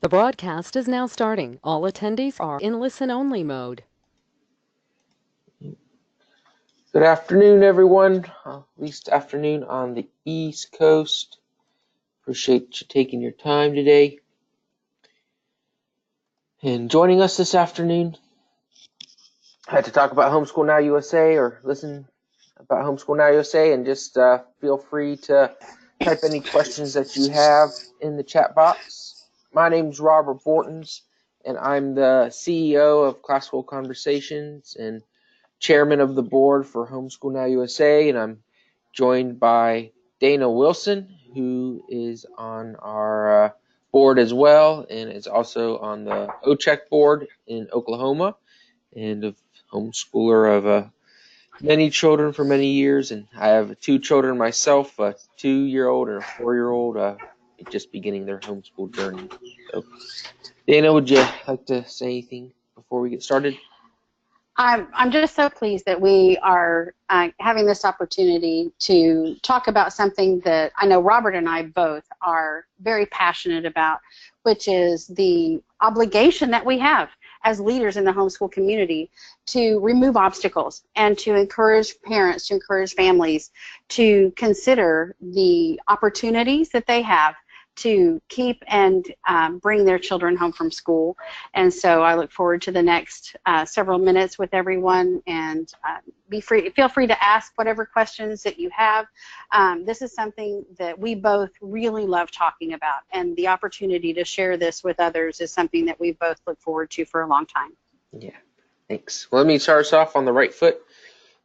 The broadcast is now starting. All attendees are in listen-only mode. Good afternoon, everyone. At least afternoon on the East Coast. Appreciate you taking your time today and joining us this afternoon. I had to talk about Homeschool Now USA or listen about Homeschool Now USA, and just feel free to type any questions that you have in the chat box. My name's Robert Bortons, and I'm the CEO of Classical Conversations and chairman of the board for Homeschool Now USA, and I'm joined by Dana Wilson, who is on our board as well, and is also on the OCHEC board in Oklahoma, and a homeschooler of many children for many years. And I have two children myself, a 2-year-old and a 4-year-old, just beginning their homeschool journey. So, Dana, would you like to say anything before we get started? I'm just so pleased that we are having this opportunity to talk about something that I know Robert and I both are very passionate about, which is the obligation that we have as leaders in the homeschool community to remove obstacles and to encourage parents, to encourage families to consider the opportunities that they have to keep and bring their children home from school. And so I look forward to the next several minutes with everyone, and feel free to ask whatever questions that you have. This is something that we both really love talking about, and the opportunity to share this with others is something that we both look forward to for a long time. Yeah, thanks. Well, let me start us off on the right foot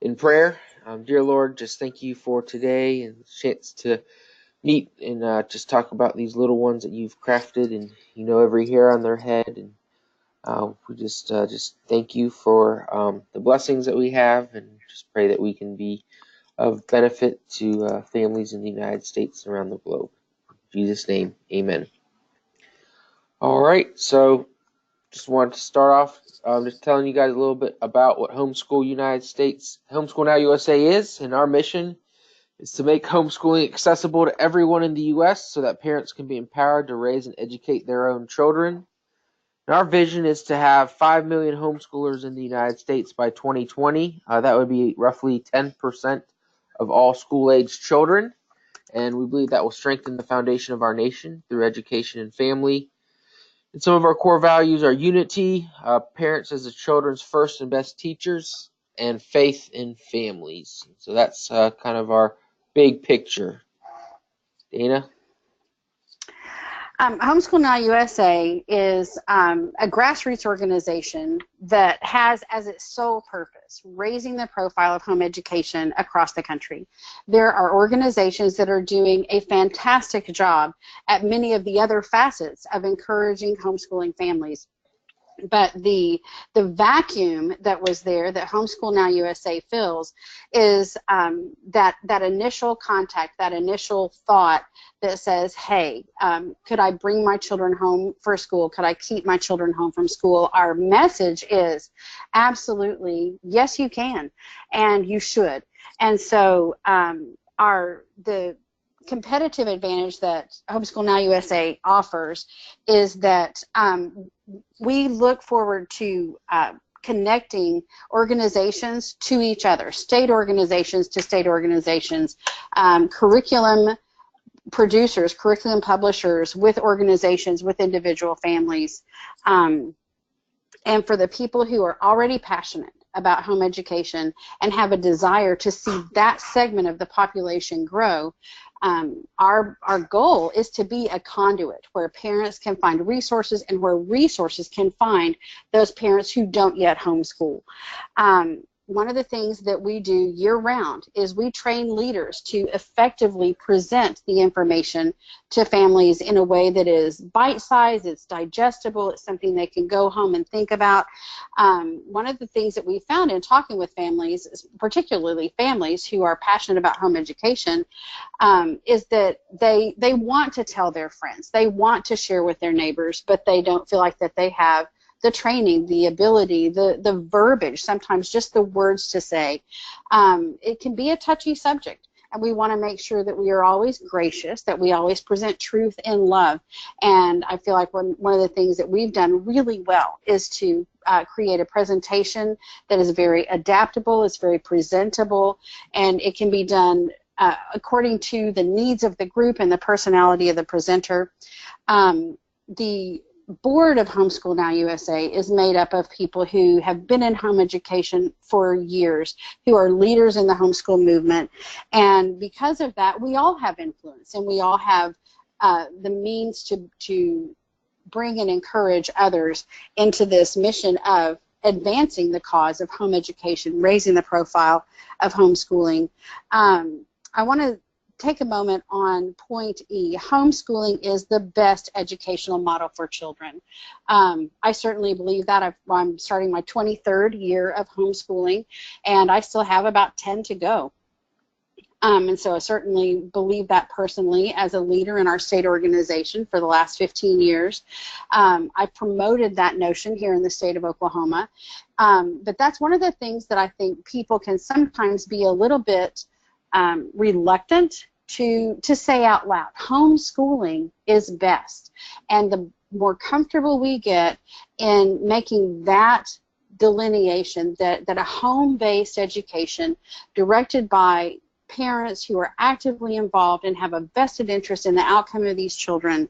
in prayer. Dear Lord, just thank you for today and the chance to meet and just talk about these little ones that you've crafted, and you know every hair on their head. And we just thank you for the blessings that we have, and just pray that we can be of benefit to families in the United States and around the globe. In Jesus' name, amen. All right, so just wanted to start off just telling you guys a little bit about what Homeschool Now USA is, and our mission is to make homeschooling accessible to everyone in the U.S. so that parents can be empowered to raise and educate their own children. And our vision is to have 5 million homeschoolers in the United States by 2020. That would be roughly 10% of all school-aged children, and we believe that will strengthen the foundation of our nation through education and family. And some of our core values are unity, parents as the children's first and best teachers, and faith in families. So that's kind of our big picture. Dana? Homeschool Now USA is a grassroots organization that has as its sole purpose raising the profile of home education across the country. There are organizations that are doing a fantastic job at many of the other facets of encouraging homeschooling families. But the vacuum that was there that Homeschool Now USA fills is that initial contact, that initial thought that says, hey, could I bring my children home for school? Could I keep my children home from school? Our message is absolutely, yes, you can, and you should. And so the competitive advantage that Homeschool Now USA offers is that we look forward to connecting organizations to each other, state organizations to state organizations, curriculum producers, curriculum publishers with organizations, with individual families. And for the people who are already passionate about home education and have a desire to see that segment of the population grow, our goal is to be a conduit where parents can find resources and where resources can find those parents who don't yet homeschool. One of the things that we do year-round is we train leaders to effectively present the information to families in a way that is bite-sized, it's digestible, it's something they can go home and think about. One of the things that we found in talking with families, particularly families who are passionate about home education, is that they want to tell their friends, they want to share with their neighbors, but they don't feel like that they have the training, the ability, the verbiage, sometimes just the words to say. It can be a touchy subject. and we want to make sure that we are always gracious, that we always present truth in love. And I feel like one of the things that we've done really well is to create a presentation that is very adaptable, it's very presentable, and it can be done according to the needs of the group and the personality of the presenter. The board of Homeschool Now USA is made up of people who have been in home education for years, who are leaders in the homeschool movement, and because of that, we all have influence, and we all have the means to bring and encourage others into this mission of advancing the cause of home education, raising the profile of homeschooling. I want to take a moment on point E. Homeschooling is the best educational model for children. I certainly believe that. I'm starting my 23rd year of homeschooling, and I still have about 10 to go. And so I certainly believe that personally as a leader in our state organization for the last 15 years. I've promoted that notion here in the state of Oklahoma. But that's one of the things that I think people can sometimes be a little bit reluctant to say out loud. Homeschooling is best. And the more comfortable we get in making that delineation, that a home-based education directed by parents who are actively involved and have a vested interest in the outcome of these children,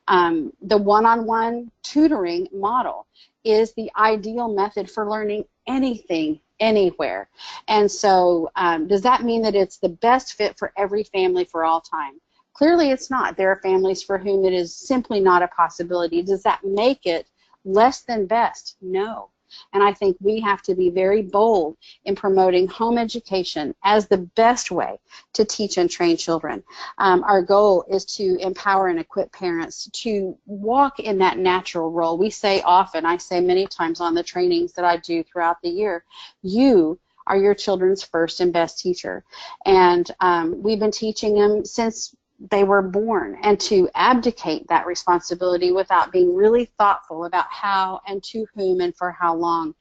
the one-on-one tutoring model is the ideal method for learning anything, anywhere. And so does that mean that it's the best fit for every family for all time? Clearly it's not. There are families for whom it is simply not a possibility. Does that make it less than best? No. And I think we have to be very bold in promoting home education as the best way to teach and train children. Our goal is to empower and equip parents to walk in that natural role. We say often, I say many times on the trainings that I do throughout the year, you are your children's first and best teacher. And we've been teaching them since they were born, and to abdicate that responsibility without being really thoughtful about how and to whom and for how long,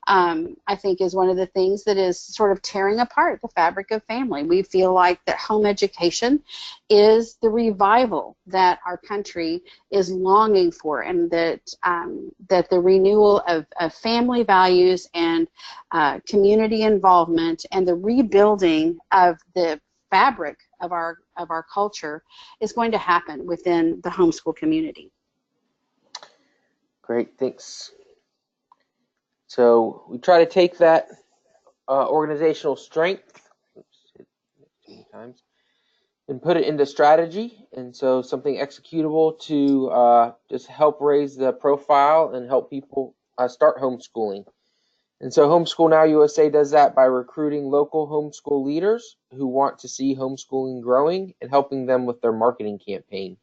I think is one of the things that is sort of tearing apart the fabric of family. We feel like that home education is the revival that our country is longing for, and that that the renewal of family values and community involvement and the rebuilding of the fabric of our culture is going to happen within the homeschool community. Great, thanks. So we try to take that organizational strength and put it into strategy, and so something executable to just help raise the profile and help people start homeschooling. And so Homeschool Now USA does that by recruiting local homeschool leaders who want to see homeschooling growing and helping them with their marketing campaign.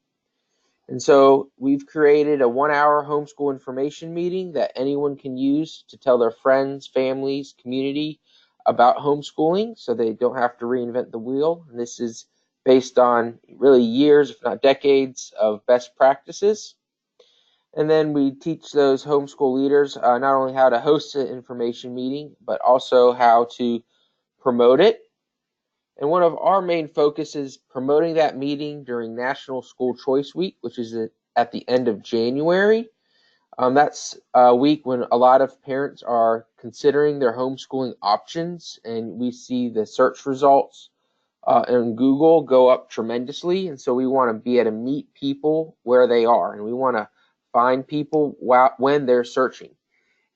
And so we've created a 1-hour homeschool information meeting that anyone can use to tell their friends, families, community about homeschooling so they don't have to reinvent the wheel. And this is based on really years, if not decades, of best practices. And then we teach those homeschool leaders not only how to host an information meeting, but also how to promote it. And one of our main focuses is promoting that meeting during National School Choice Week, which is at the end of January. That's a week when a lot of parents are considering their homeschooling options, and we see the search results in Google go up tremendously. And so we want to be able to meet people where they are, and we want to find people when they're searching.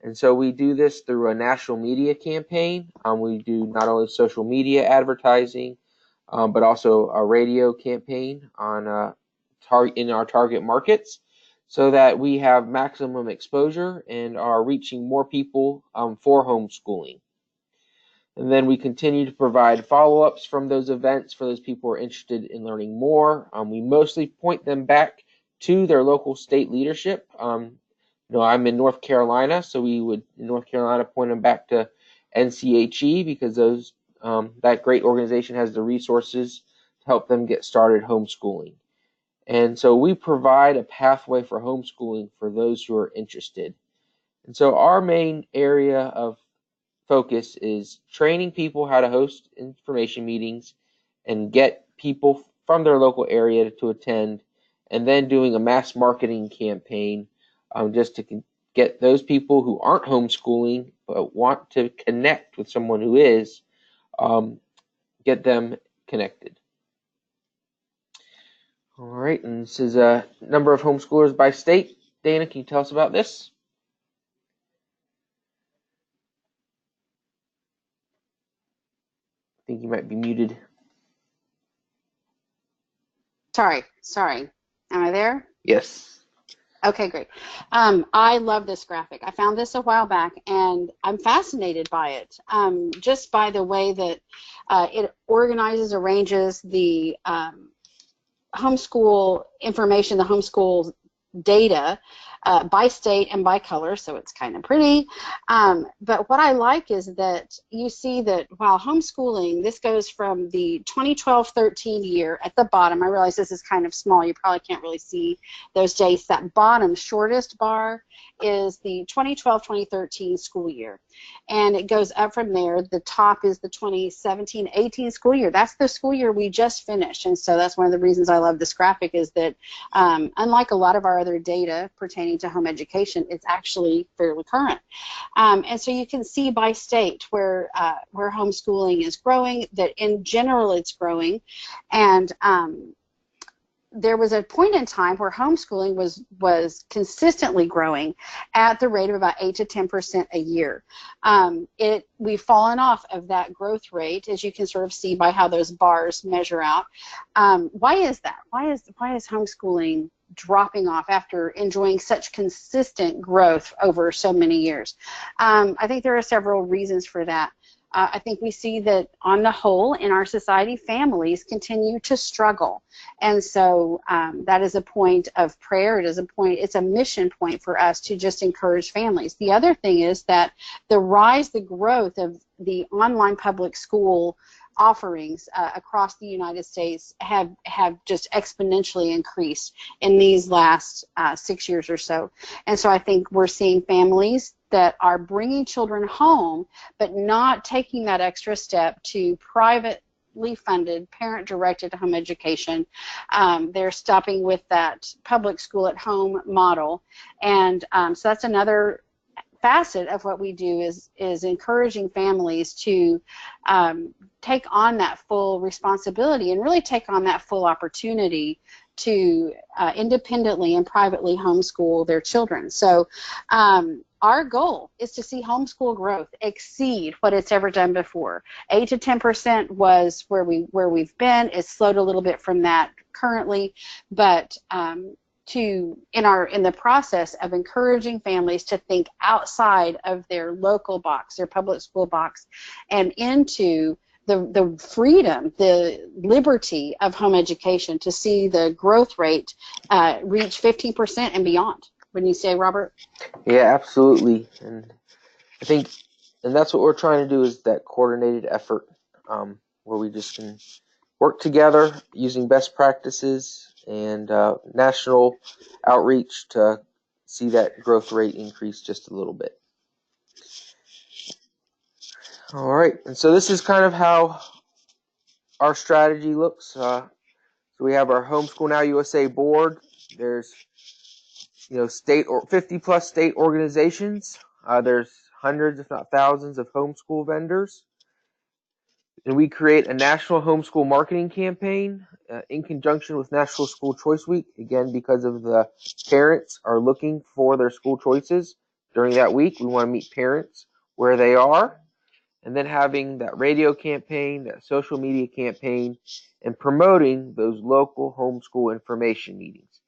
And so we do this through a national media campaign. We do not only social media advertising, but also a radio campaign on in our target markets, so that we have maximum exposure and are reaching more people for homeschooling. And then we continue to provide follow-ups from those events for those people who are interested in learning more. We mostly point them back to their local state leadership. I'm in North Carolina, so we would in North Carolina point them back to NCHE because those that great organization has the resources to help them get started homeschooling. And so we provide a pathway for homeschooling for those who are interested. And so our main area of focus is training people how to host information meetings and get people from their local area to attend, and then doing a mass marketing campaign just to get those people who aren't homeschooling but want to connect with someone who is, get them connected. All right, and this is a number of homeschoolers by state. Dana, can you tell us about this? I think you might be muted. Sorry. Am I there? Yes. Okay, great. I love this graphic. I found this a while back, and I'm fascinated by it, just by the way that it organizes, arranges the homeschool information, the homeschool data by state and by color, so it's kind of pretty. But what I like is that you see that while homeschooling, this goes from the 2012-13 year at the bottom. I realize this is kind of small. You probably can't really see those dates. That bottom shortest bar is the 2012-2013 school year. And it goes up from there. The top is the 2017-18 school year. That's the school year we just finished. And so that's one of the reasons I love this graphic, is that unlike a lot of our other data pertaining to home education, it's actually fairly current. And so you can see by state where homeschooling is growing, that in general it's growing. And there was a point in time where homeschooling was consistently growing at the rate of about 8 to 10% a year. We've fallen off of that growth rate, as you can sort of see by how those bars measure out. Why is that? Why is homeschooling dropping off after enjoying such consistent growth over so many years? I think there are several reasons for that. I think we see that on the whole in our society, families continue to struggle. And so that is a point of prayer. It's a mission point for us to just encourage families. The other thing is that the growth of the online public school offerings across the United States have just exponentially increased in these last 6 years or so. And so I think we're seeing families that are bringing children home but not taking that extra step to privately funded, parent-directed home education. They're stopping with that public school at home model. And so that's another facet of what we do, is encouraging families to take on that full responsibility and really take on that full opportunity to independently and privately homeschool their children. So our goal is to see homeschool growth exceed what it's ever done before. 8 to 10% was where we've been. It's slowed a little bit from that currently, but in the process of encouraging families to think outside of their local box, their public school box, and into the freedom, the liberty of home education, to see the growth rate reach 15% and beyond. Wouldn't you say, Robert? Yeah, absolutely. And I think, and that's what we're trying to do, is that coordinated effort where we just can work together using best practices and national outreach to see that growth rate increase just a little bit. All right, and so this is kind of how our strategy looks. So we have our Homeschool Now USA board. There's 50 plus state organizations. There's hundreds, if not thousands, of homeschool vendors. And we create a national homeschool marketing campaign in conjunction with National School Choice Week, again, because of the parents are looking for their school choices during that week. We want to meet parents where they are, and then having that radio campaign, that social media campaign, and promoting those local homeschool information meetings.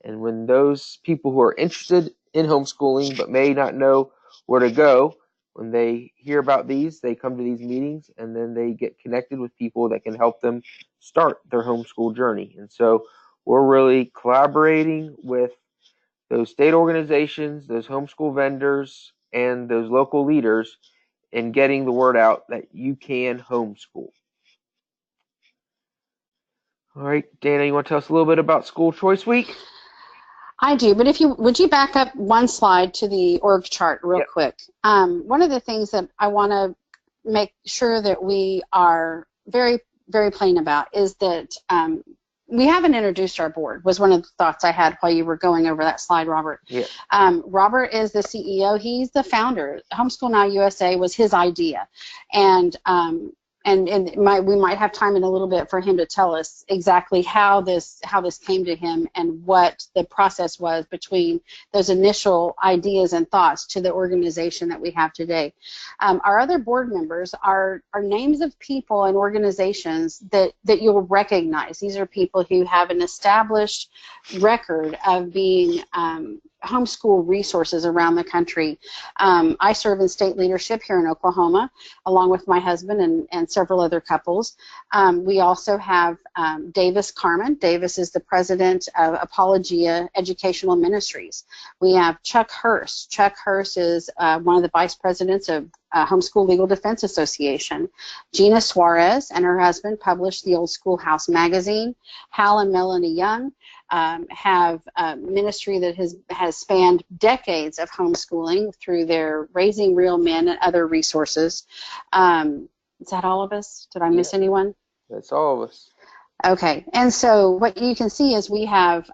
And when those people who are interested in homeschooling but may not know where to go, when they hear about these, they come to these meetings, and then they get connected with people that can help them start their homeschool journey. And so we're really collaborating with those state organizations, those homeschool vendors, and those local leaders in getting the word out that you can homeschool. All right, Dana, you want to tell us a little bit about School Choice Week? I do, but would you back up one slide to the org chart real quick? One of the things that I want to make sure that we are very very plain about is that we haven't introduced our board, was one of the thoughts I had while you were going over that slide, Robert. Yeah. Robert is the CEO. He's the founder. Homeschool Now USA was his idea. And we might have time in a little bit for him to tell us exactly how this came to him and what the process was between those initial ideas and thoughts to the organization that we have today. Our other board members are names of people and organizations that you'll recognize. These are people who have an established record of being homeschool resources around the country. I serve in state leadership here in Oklahoma, along with my husband and several other couples. We also have Davis Carmen. Davis is the president of Apologia Educational Ministries. We have Chuck Hurst. Chuck Hurst is one of the vice presidents of Homeschool Legal Defense Association. Gina Suarez and her husband published the Old Schoolhouse magazine. Hal and Melanie Young have a ministry that has spanned decades of homeschooling through their Raising Real Men and other resources. Is that all of us? Did I miss anyone? That's all of us. Okay, and so what you can see is we have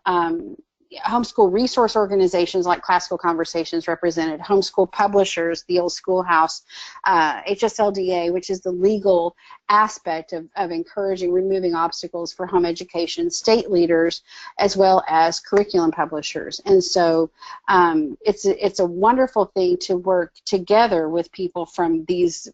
homeschool resource organizations like Classical Conversations represented, homeschool publishers, the Old Schoolhouse, HSLDA, which is the legal aspect of encouraging, removing obstacles for home education, state leaders, as well as curriculum publishers. And so it's a wonderful thing to work together with people from these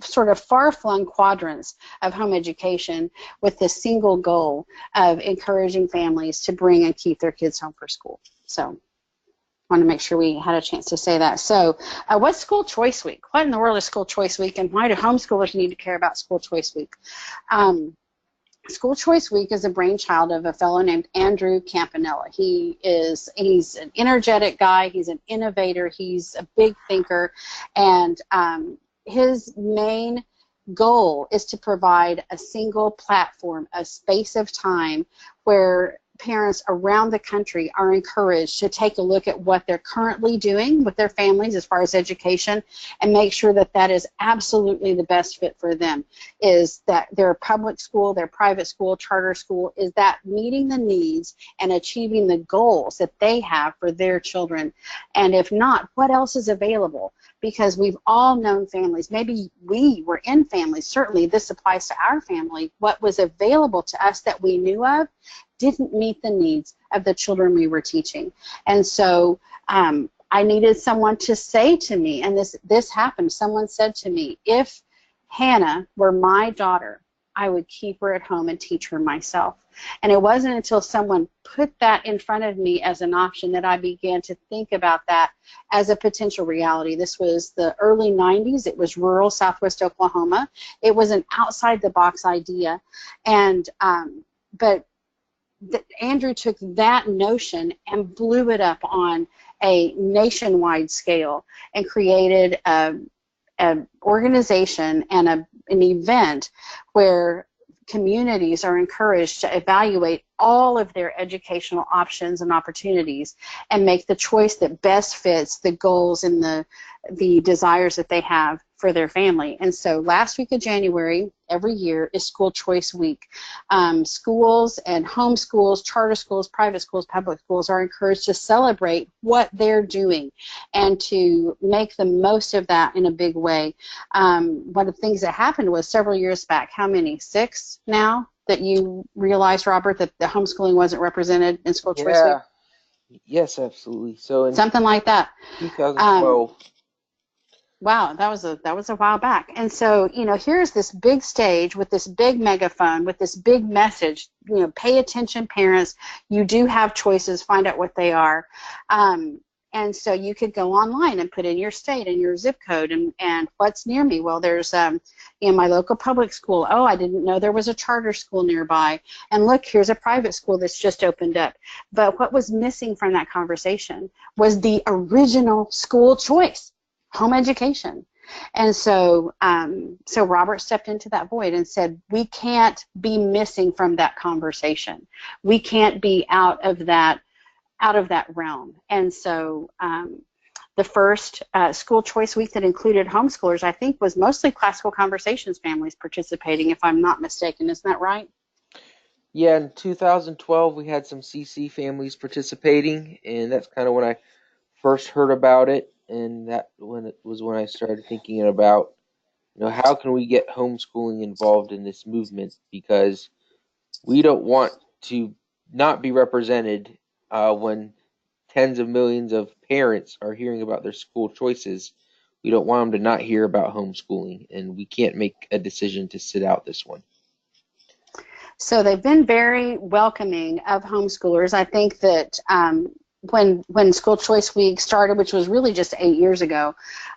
sort of far-flung quadrants of home education with the single goal of encouraging families to bring and keep their kids home for school. So I want to make sure we had a chance to say that. So what's School Choice Week? What in the world is School Choice Week, and why do homeschoolers need to care about School Choice Week? School Choice Week is a brainchild of a fellow named Andrew Campanella. He's an energetic guy. He's an innovator. He's a big thinker, and his main goal is to provide a single platform, a space of time where parents around the country are encouraged to take a look at what they're currently doing with their families as far as education and make sure that that is absolutely the best fit for them. Is that their public school, their private school, charter school, is that meeting the needs and achieving the goals that they have for their children? And if not, what else is available? Because we've all known families, maybe we were in families, certainly this applies to our family, what was available to us that we knew of didn't meet the needs of the children we were teaching. And so I needed someone to say to me, and this happened, someone said to me, if Hannah were my daughter, I would keep her at home and teach her myself. And it wasn't until someone put that in front of me as an option that I began to think about that as a potential reality. This was the early 90s. It was rural Southwest Oklahoma. It was an outside-the-box idea. And but Andrew took that notion and blew it up on a nationwide scale and created an organization and an event where communities are encouraged to evaluate all of their educational options and opportunities and make the choice that best fits the goals and the desires that they have for their family. And so last week of January, every year, is School Choice Week. Schools and homeschools, charter schools, private schools, public schools are encouraged to celebrate what they're doing and to make the most of that in a big way. One of the things that happened was several years back, how many, 6 now, that you realized, Robert, that the homeschooling wasn't represented in School Choice Week? Yes, absolutely. So in something like that. 2012. Wow, that was a while back. And so, here's this big stage with this big megaphone, with this big message, pay attention, parents. You do have choices. Find out what they are. And so you could go online and put in your state and your zip code and what's near me. Well, there's my local public school. Oh, I didn't know there was a charter school nearby. And look, here's a private school that's just opened up. But what was missing from that conversation was the original school choice, home education. And so so Robert stepped into that void and said, we can't be missing from that conversation. We can't be out of that realm. And so the first school choice week that included homeschoolers, I think, was mostly Classical Conversations families participating, if I'm not mistaken. Isn't that right? Yeah, in 2012 we had some CC families participating, and that's kind of when I first heard about it, and that when I started thinking about, how can we get homeschooling involved in this movement, because we don't want to not be represented when tens of millions of parents are hearing about their school choices. We don't want them to not hear about homeschooling, and we can't make a decision to sit out this one. So they've been very welcoming of homeschoolers. I think that when School Choice Week started, which was really just 8 years ago,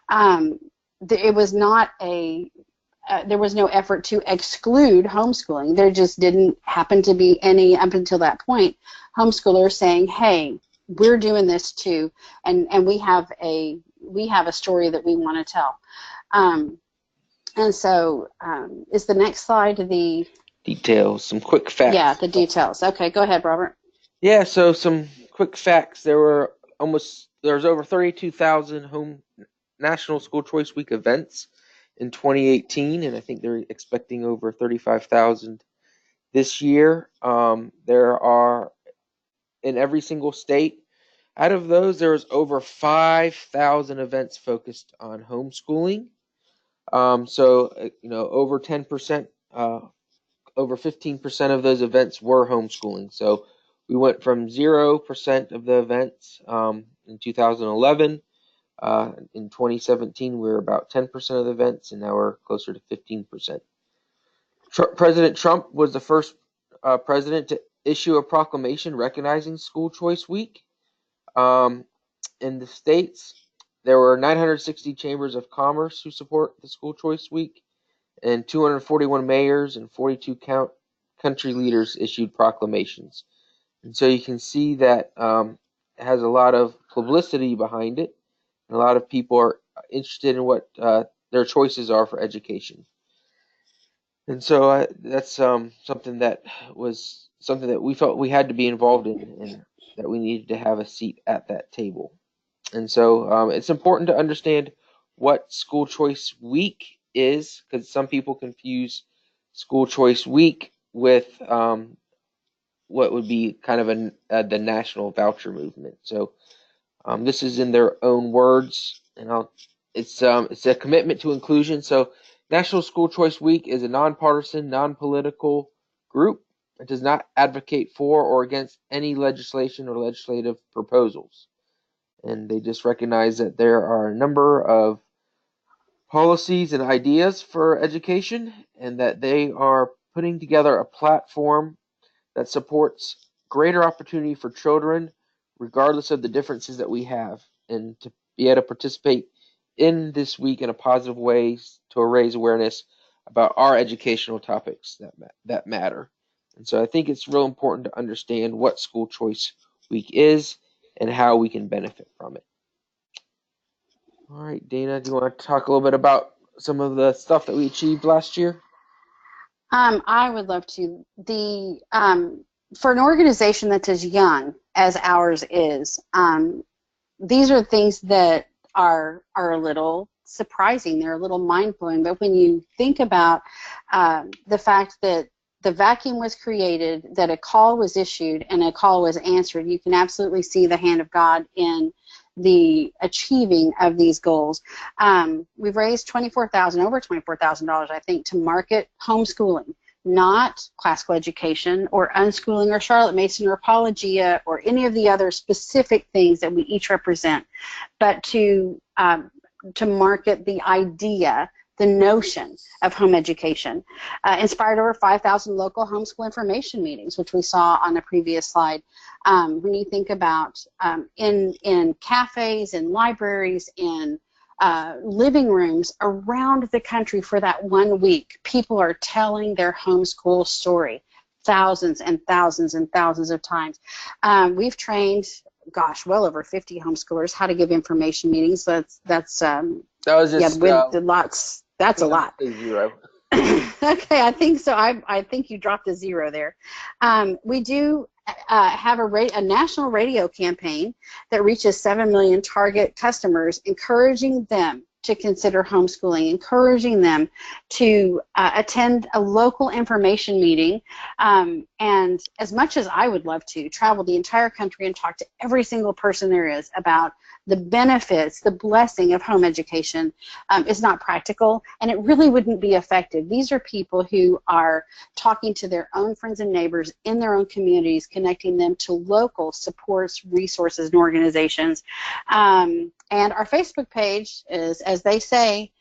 it was not there was no effort to exclude homeschooling. There just didn't happen to be any, up until that point, homeschoolers saying, hey, we're doing this too, and we have a story that we want to tell. And so is the next slide the Details, some quick facts. Yeah, the details. Okay, go ahead, Robert. Yeah, so some quick facts. There was over 32,000 National School Choice Week events in 2018, and I think they're expecting over 35,000 this year. There are in every single state. Out of those, there's over 5,000 events focused on homeschooling. Over 10%, over 15% of those events were homeschooling. So we went from 0% of the events in 2011. In 2017, we were about 10% of the events, and now we're closer to 15%. President Trump was the first president to issue a proclamation recognizing School Choice Week. In the states, there were 960 chambers of commerce who support the School Choice Week, and 241 mayors and 42 country leaders issued proclamations. And so you can see that it has a lot of publicity behind it, and a lot of people are interested in what their choices are for education. And so that's something that we felt we had to be involved in, and that we needed to have a seat at that table. And so it's important to understand what School Choice Week is, because some people confuse School Choice Week with what would be kind of the national voucher movement. So this is in their own words, and it's a commitment to inclusion. So National School Choice Week is a nonpartisan, non-political group. It does not advocate for or against any legislation or legislative proposals. And they just recognize that there are a number of policies and ideas for education, and that they are putting together a platform that supports greater opportunity for children, regardless of the differences that we have, and to be able to participate in this week in a positive way to raise awareness about our educational topics that matter. And so I think it's real important to understand what School Choice Week is and how we can benefit from it. All right, Dana, do you want to talk a little bit about some of the stuff that we achieved last year? I would love to. For an organization that's as young as ours is, these are things that are a little surprising. They're a little mind-blowing. But when you think about the fact that the vacuum was created, that a call was issued, and a call was answered, you can absolutely see the hand of God in the achieving of these goals. We've raised over $24,000, I think, to market homeschooling, not classical education or unschooling or Charlotte Mason or Apologia or any of the other specific things that we each represent, but to market the idea, the notion of home education. Inspired over 5,000 local homeschool information meetings, which we saw on the previous slide. When you think about in cafes, in libraries, in living rooms around the country for that 1 week, people are telling their homeschool story thousands and thousands and thousands of times. We've trained, well over 50 homeschoolers how to give information meetings. That's a lot. Zero. Okay, I think so. I think you dropped a zero there. We do have a national radio campaign that reaches 7 million target customers, encouraging them to consider homeschooling, encouraging them to attend a local information meeting. And as much as I would love to travel the entire country and talk to every single person there is about the benefits, the blessing of home education, is not practical, and it really wouldn't be effective. These are people who are talking to their own friends and neighbors in their own communities, connecting them to local supports, resources, and organizations. And our Facebook page is, as they say,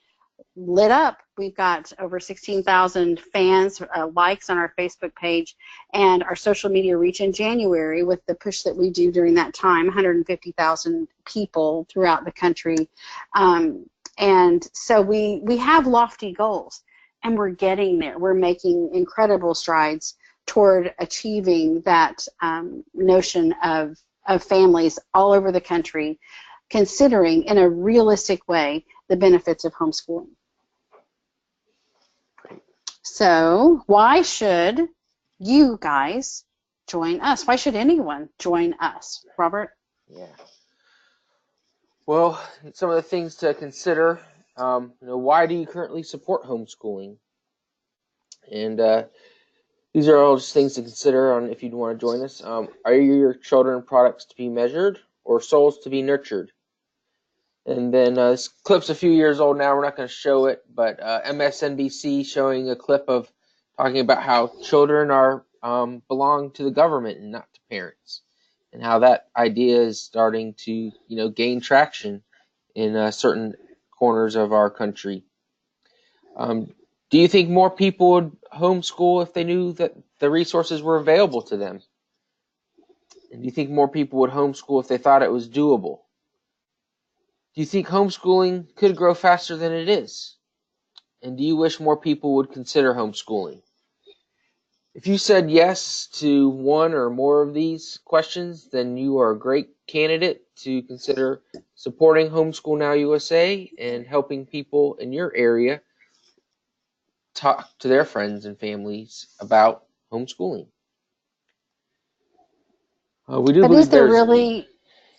lit up. We've got over 16,000 fans, likes on our Facebook page, and our social media reach in January with the push that we do during that time, 150,000 people throughout the country. And so we have lofty goals, and we're getting there. We're making incredible strides toward achieving that notion of families all over the country considering in a realistic way the benefits of homeschooling. So why should you guys join us? Why should anyone join us? Robert? Yeah. Well, some of the things to consider, why do you currently support homeschooling? And these are all just things to consider on if you'd want to join us. Are your children products to be measured or souls to be nurtured? And then this clip's a few years old now. We're not going to show it, but MSNBC showing a clip of talking about how children are belong to the government and not to parents, and how that idea is starting to gain traction in certain corners of our country. Do you think more people would homeschool if they knew that the resources were available to them? And do you think more people would homeschool if they thought it was doable? Do you think homeschooling could grow faster than it is? And do you wish more people would consider homeschooling? If you said yes to one or more of these questions, then you are a great candidate to consider supporting Homeschool Now USA and helping people in your area talk to their friends and families about homeschooling. We do But believe is there there's really,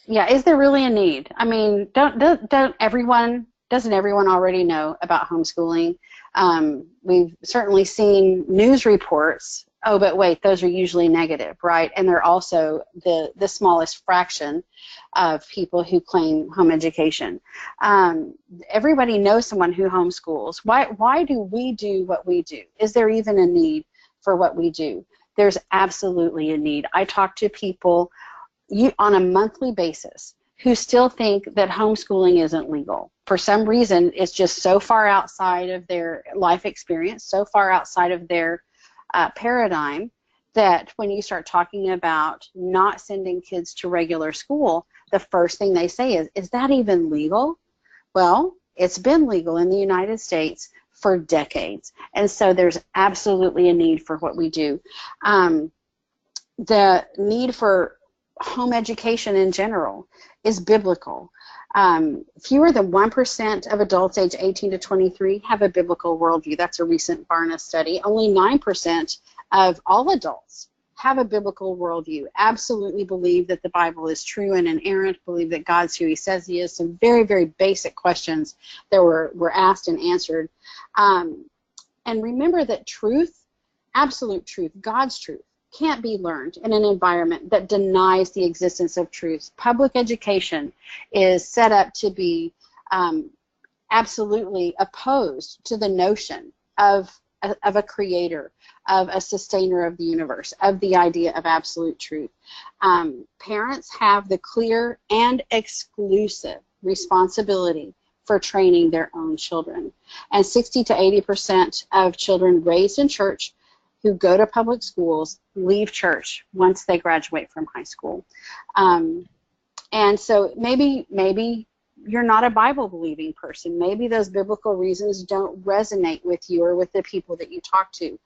is there really a need? I mean, doesn't everyone already know about homeschooling? We've certainly seen news reports. Oh, but wait, those are usually negative, right? And they're also the smallest fraction of people who claim home education. Everybody knows someone who homeschools. Why do we do what we do? Is there even a need for what we do? There's absolutely a need. I talk to people on a monthly basis who still think that homeschooling isn't legal. For some reason, it's just so far outside of their life experience, so far outside of their paradigm, that when you start talking about not sending kids to regular school, the first thing they say is that even legal? Well, it's been legal in the United States for decades, and so there's absolutely a need for what we do. The need for home education in general is biblical. Fewer than 1% of adults age 18 to 23 have a biblical worldview. That's a recent Barna study. Only 9% of all adults have a biblical worldview, absolutely believe that the Bible is true and inerrant, believe that God's who he says he is. Some very, very basic questions that were asked and answered. And remember that truth, absolute truth, God's truth, can't be learned in an environment that denies the existence of truth. Public education is set up to be absolutely opposed to the notion of a creator, of a sustainer of the universe, of the idea of absolute truth. Parents have the clear and exclusive responsibility for training their own children. And 60 to 80% of children raised in church who go to public schools leave church once they graduate from high school. And so maybe you're not a Bible-believing person. Maybe those biblical reasons don't resonate with you or with the people that you talk to.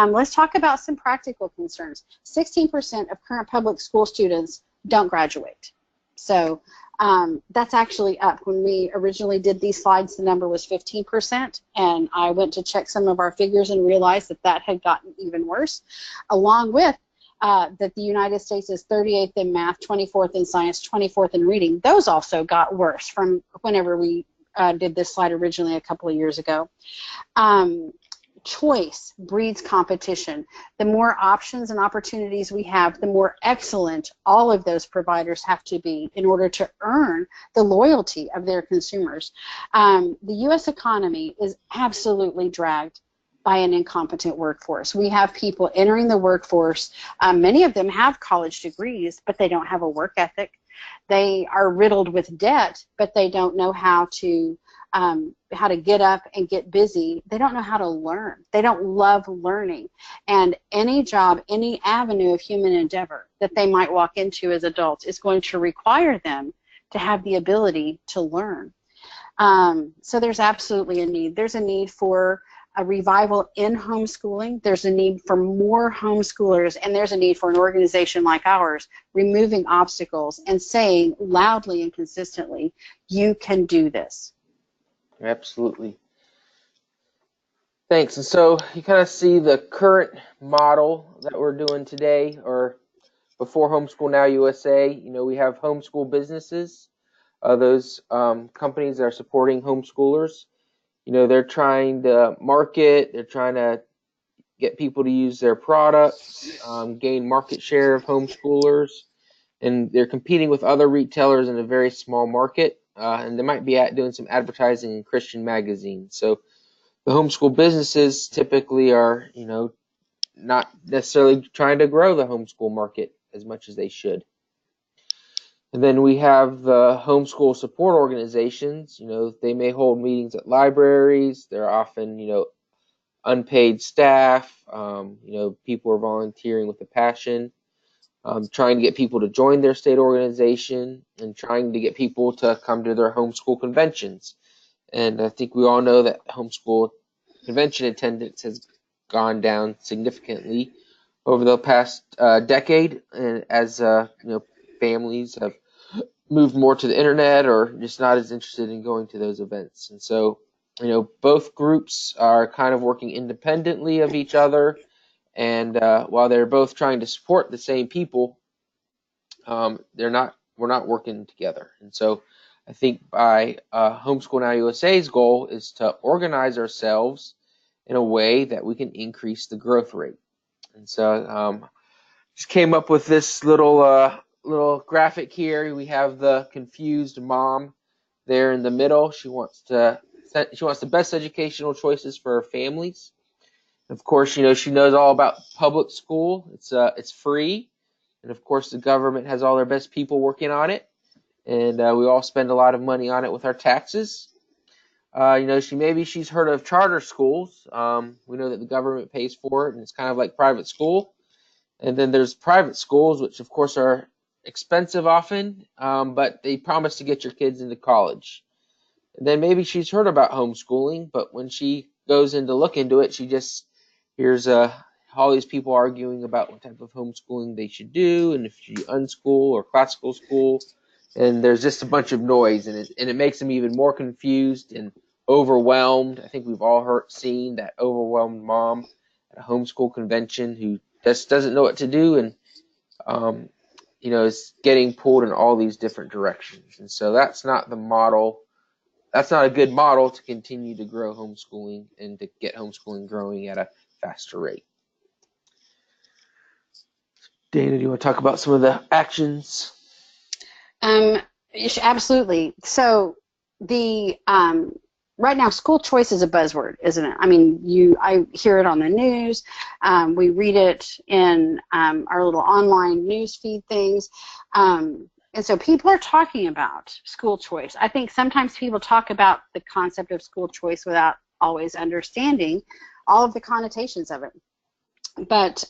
Let's talk about some practical concerns. 16% of current public school students don't graduate. So That's actually up. When we originally did these slides, the number was 15%, and I went to check some of our figures and realized that that had gotten even worse, along with that the United States is 38th in math, 24th in science, 24th in reading. Those also got worse from whenever we did this slide originally a couple of years ago. Choice breeds competition. The more options and opportunities we have, the more excellent all of those providers have to be in order to earn the loyalty of their consumers. The U.S. economy is absolutely dragged by an incompetent workforce. We have people entering the workforce. Many of them have college degrees, but they don't have a work ethic. They are riddled with debt, but they don't know how to get up and get busy. They don't know how to learn. They don't love learning. And any job, any avenue of human endeavor that they might walk into as adults is going to require them to have the ability to learn. So there's absolutely a need. There's a need for a revival in homeschooling. There's a need for more homeschoolers, and there's a need for an organization like ours removing obstacles and saying loudly and consistently, you can do this. Absolutely. Thanks. And so you kind of see the current model that we're doing today, or before Homeschool Now USA. You know, we have homeschool businesses, those companies that are supporting homeschoolers. You know, they're trying to market, they're trying to get people to use their products, gain market share of homeschoolers, and they're competing with other retailers in a very small market. And they might be doing some advertising in Christian magazines. So the homeschool businesses typically are, you know, not necessarily trying to grow the homeschool market as much as they should. And then we have the homeschool support organizations. You know, they may hold meetings at libraries. They're often, you know, unpaid staff. You know, people are volunteering with a passion. Trying to get people to join their state organization and trying to get people to come to their homeschool conventions. And I think we all know that homeschool convention attendance has gone down significantly over the past decade, and as you know, families have moved more to the internet or just not as interested in going to those events. And so, you know, both groups are kind of working independently of each other. And while they're both trying to support the same people, we're not working together. And so I think by Homeschool Now USA's goal is to organize ourselves in a way that we can increase the growth rate. And so just came up with this little graphic here. We have the confused mom there in the middle. She wants the best educational choices for her families. Of course, you know, she knows all about public school. It's free, and of course, the government has all their best people working on it, and we all spend a lot of money on it with our taxes. You know, she's heard of charter schools. We know that the government pays for it, and it's kind of like private school. And then there's private schools, which of course are expensive often, but they promise to get your kids into college. And then maybe she's heard about homeschooling, but when she goes in to look into it, she just here's all these people arguing about what type of homeschooling they should do, and if you unschool or classical school, and there's just a bunch of noise, and it makes them even more confused and overwhelmed. I think we've all seen that overwhelmed mom at a homeschool convention who just doesn't know what to do, and you know, is getting pulled in all these different directions. And so that's not the model. That's not a good model to continue to grow homeschooling and to get homeschooling growing at a faster rate. Dana, do you want to talk about some of the actions? Absolutely. So the right now, school choice is a buzzword, isn't it? I mean, I hear it on the news. We read it in our little online news feed things. And so people are talking about school choice. I think sometimes people talk about the concept of school choice without always understanding all of the connotations of it. But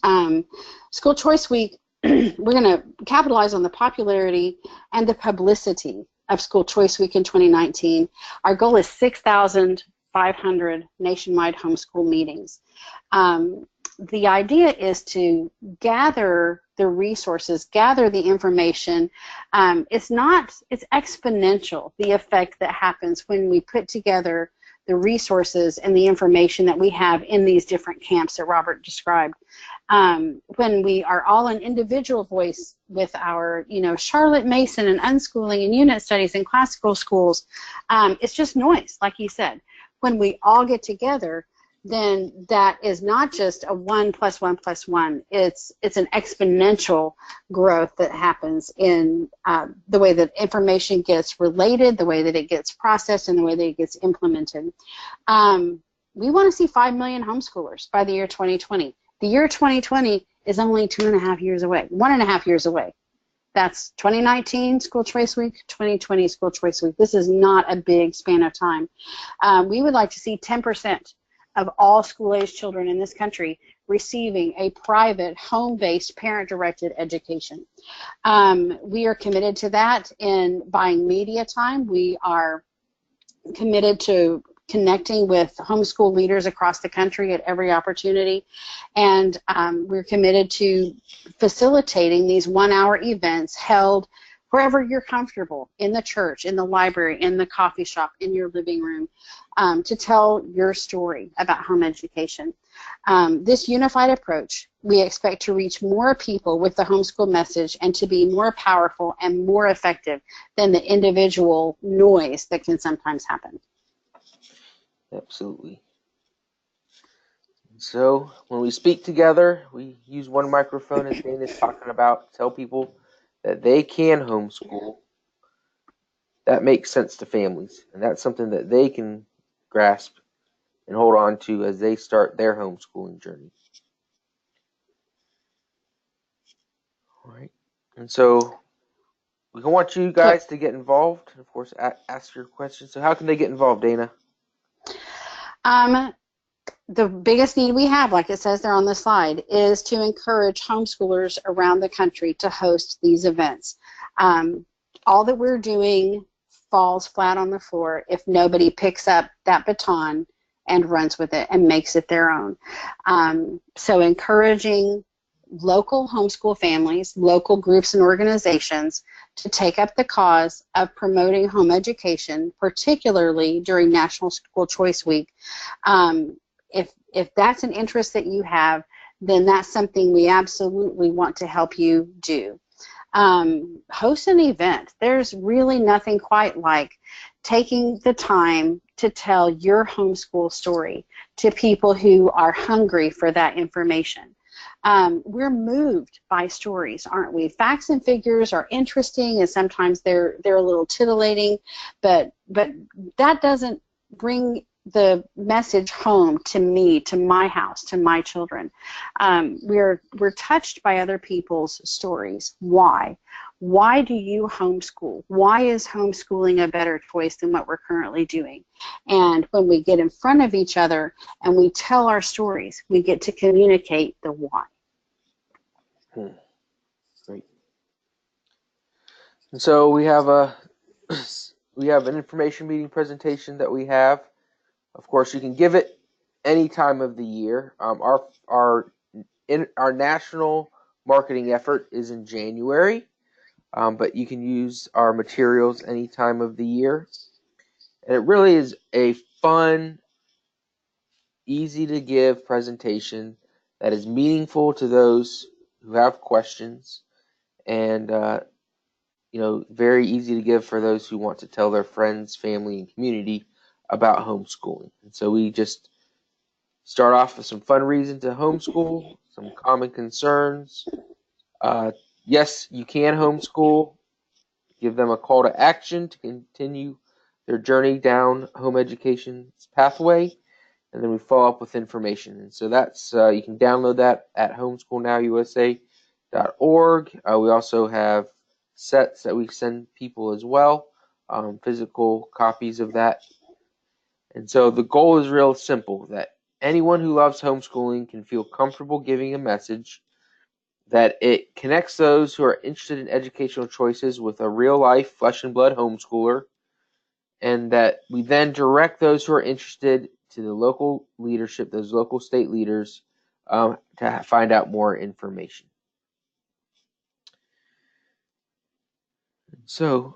School Choice Week, we're going to capitalize on the popularity and the publicity of School Choice Week in 2019. Our goal is 6,500 nationwide homeschool meetings. The idea is to gather the resources, gather the information. It's exponential, the effect that happens when we put together the resources and the information that we have in these different camps that Robert described. When we are all an individual voice with our, Charlotte Mason and unschooling and unit studies and classical schools, it's just noise, like you said. When we all get together, then that is not just a 1 + 1 + 1. It's an exponential growth that happens in the way that information gets related, the way that it gets processed, and the way that it gets implemented. We want to see 5 million homeschoolers by the year 2020. The year 2020 is only 2.5 years away, 1.5 years away. That's 2019 School Choice Week, 2020 School Choice Week. This is not a big span of time. We would like to see 10% of all school-age children in this country receiving a private, home-based, parent-directed education. We are committed to that in buying media time. We are committed to connecting with homeschool leaders across the country at every opportunity, and we're committed to facilitating these 1-hour events held wherever you're comfortable, in the church, in the library, in the coffee shop, in your living room, to tell your story about home education. This unified approach, we expect to reach more people with the homeschool message and to be more powerful and more effective than the individual noise that can sometimes happen. Absolutely. So when we speak together, we use one microphone, as Dana is talking about, to tell people that they can homeschool. That makes sense to families, and that's something that they can grasp and hold on to as they start their homeschooling journey. All right. And so we want you guys to get involved, and of course, ask your questions. So how can they get involved, Dana? The biggest need we have, like it says there on the slide, is to encourage homeschoolers around the country to host these events. All that we're doing falls flat on the floor if nobody picks up that baton and runs with it and makes it their own. So encouraging local homeschool families, local groups and organizations to take up the cause of promoting home education, particularly during National School Choice Week. If that's an interest that you have, then that's something we absolutely want to help you do. Host an event. There's really nothing quite like taking the time to tell your homeschool story to people who are hungry for that information. We're moved by stories, aren't we? Facts and figures are interesting, and sometimes they're a little titillating, but that doesn't bring the message home to me, to my house, to my children. We're touched by other people's stories. Why? Why do you homeschool? Why is homeschooling a better choice than what we're currently doing? And when we get in front of each other and we tell our stories, we get to communicate the why. Great. And so we have an information meeting presentation that we have. Of course, you can give it any time of the year. Our national marketing effort is in January, but you can use our materials any time of the year. And it really is a fun, easy to give presentation that is meaningful to those who have questions, and very easy to give for those who want to tell their friends, family, and community about homeschooling. And so we just start off with some fun reasons to homeschool, some common concerns. Yes, you can homeschool. Give them a call to action to continue their journey down home education's pathway. And then we follow up with information. And so that's you can download that at homeschoolnowusa.org. We also have sets that we send people as well, physical copies of that. And so the goal is real simple, that anyone who loves homeschooling can feel comfortable giving a message, that it connects those who are interested in educational choices with a real-life, flesh-and-blood homeschooler, and that we then direct those who are interested to the local leadership, those local state leaders, to find out more information. So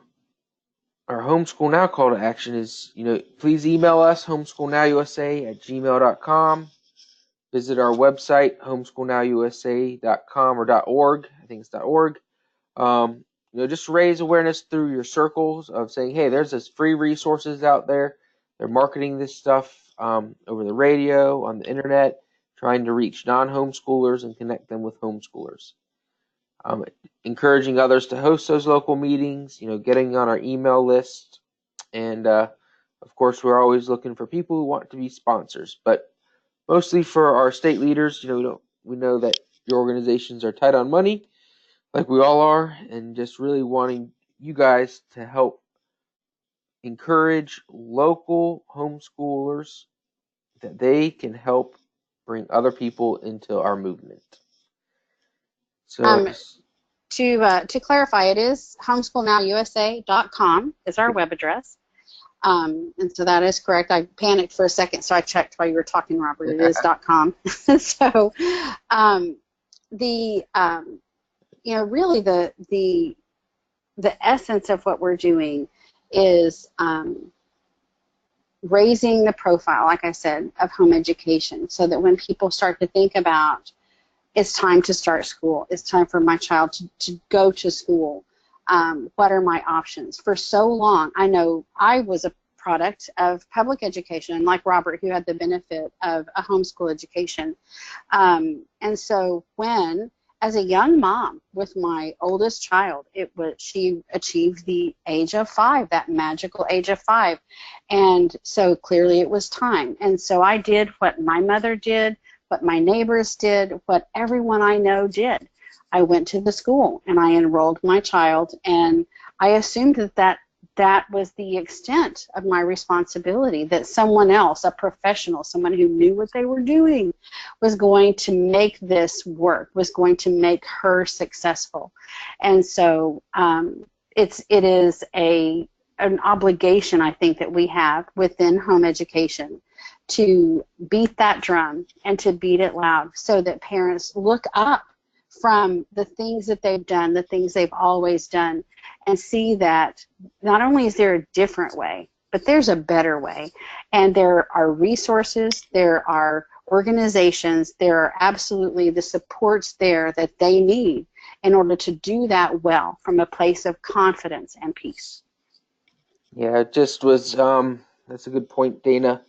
our Homeschool Now call to action is, please email us, homeschoolnowusa@gmail.com. Visit our website, homeschoolnowusa.com or .org. I think it's .org. Just raise awareness through your circles of saying, hey, there's this free resources out there. They're marketing this stuff over the radio, on the internet, trying to reach non-homeschoolers and connect them with homeschoolers. Encouraging others to host those local meetings, getting on our email list. And of course, we're always looking for people who want to be sponsors, but mostly for our state leaders. We know that your organizations are tight on money, like we all are, and just really wanting you guys to help encourage local homeschoolers that they can help bring other people into our movement. So to clarify, it is homeschoolnowusa.com is our web address. And so that is correct. I panicked for a second, so I checked while you were talking, Robert. It is .com. So really the essence of what we're doing is raising the profile, like I said, of home education, so that when people start to think about it's time to start school, it's time for my child to go to school, what are my options? For so long, I know I was a product of public education, like Robert, who had the benefit of a homeschool education. And so when, as a young mom with my oldest child, she achieved the age of 5, that magical age of 5. And so clearly it was time. And so I did what my mother did, what my neighbors did, what everyone I know did. I went to the school and I enrolled my child, and I assumed that was the extent of my responsibility, that someone else, a professional, someone who knew what they were doing, was going to make this work, was going to make her successful. And so it is an obligation, I think, that we have within home education to beat that drum and to beat it loud, so that parents look up from the things that they've done, the things they've always done, and see that not only is there a different way, but there's a better way. And there are resources, there are organizations, there are absolutely the supports there that they need in order to do that well from a place of confidence and peace. Yeah, it just was, that's a good point, Dana.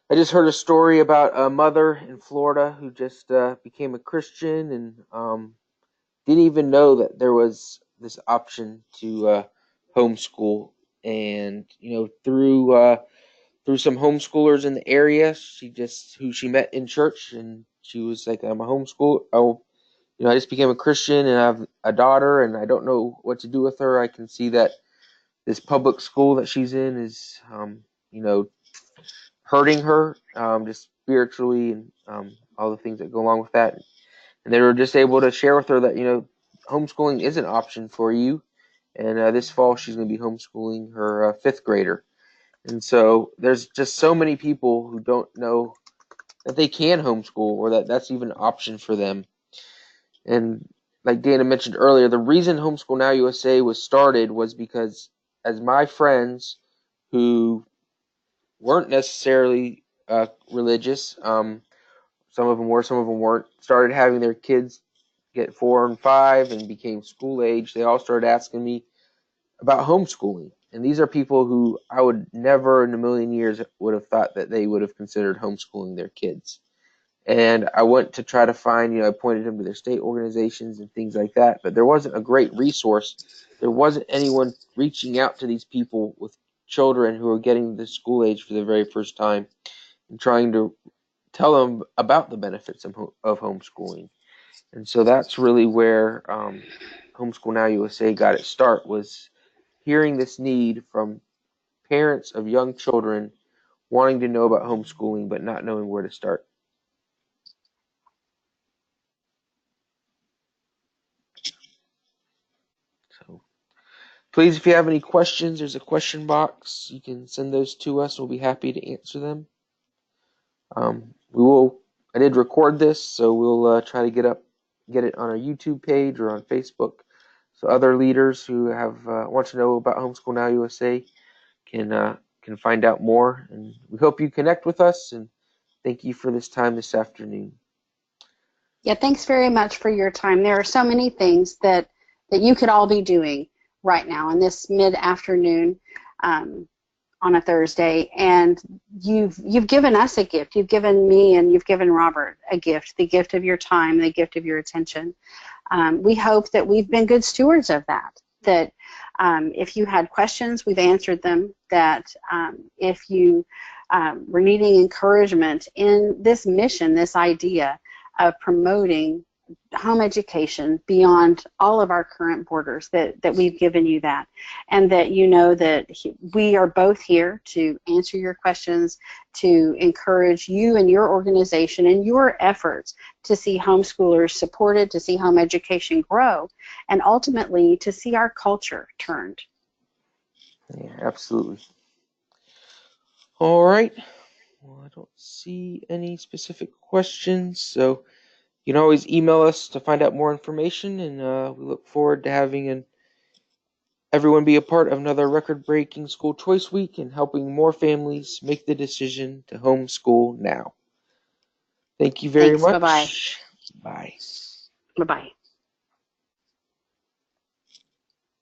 I just heard a story about a mother in Florida who just became a Christian and didn't even know that there was this option to homeschool. And through some homeschoolers in the area, who she met in church, and she was like, "I'm a homeschool. Oh, I just became a Christian, and I have a daughter, and I don't know what to do with her. I can see that this public school that she's in is, hurting her, just spiritually, and all the things that go along with that." And they were just able to share with her that homeschooling is an option for you. And this fall she's going to be homeschooling her 5th grader. And so there's just so many people who don't know that they can homeschool, or that that's even an option for them. And like Dana mentioned earlier, the reason Homeschool Now USA was started was because, as my friends who weren't necessarily religious, some of them were, some of them weren't, started having their kids get 4 and 5 and became school age, they all started asking me about homeschooling. And these are people who I would never in a million years would have thought that they would have considered homeschooling their kids. And I went to try to find, I pointed them to their state organizations and things like that, but there wasn't a great resource. There wasn't anyone reaching out to these people with children who are getting to school age for the very first time and trying to tell them about the benefits of homeschooling. And so that's really where Homeschool Now USA got its start, was hearing this need from parents of young children wanting to know about homeschooling but not knowing where to start. So please, if you have any questions, there's a question box. You can send those to us. We'll be happy to answer them. I did record this, so we'll try to get it on our YouTube page or on Facebook, so other leaders who have want to know about Homeschool Now USA can find out more. And we hope you connect with us. And thank you for this time this afternoon. Yeah, thanks very much for your time. There are so many things that you could all be doing right now in this mid-afternoon on a Thursday, and you've given us a gift. You've given me and you've given Robert a gift, the gift of your time, the gift of your attention. We hope that we've been good stewards of that, that if you had questions, we've answered them, that if you were needing encouragement in this mission, this idea of promoting home education beyond all of our current borders, that we've given you that, and that you know that we are both here to answer your questions, to encourage you and your organization and your efforts to see homeschoolers supported, to see home education grow, and ultimately to see our culture turned. Yeah, absolutely. All right. Well, I don't see any specific questions, so you can always email us to find out more information, and we look forward to having everyone be a part of another record-breaking school choice week and helping more families make the decision to homeschool now. Thank you very Thanks. Bye-bye. much. Bye. Bye-bye.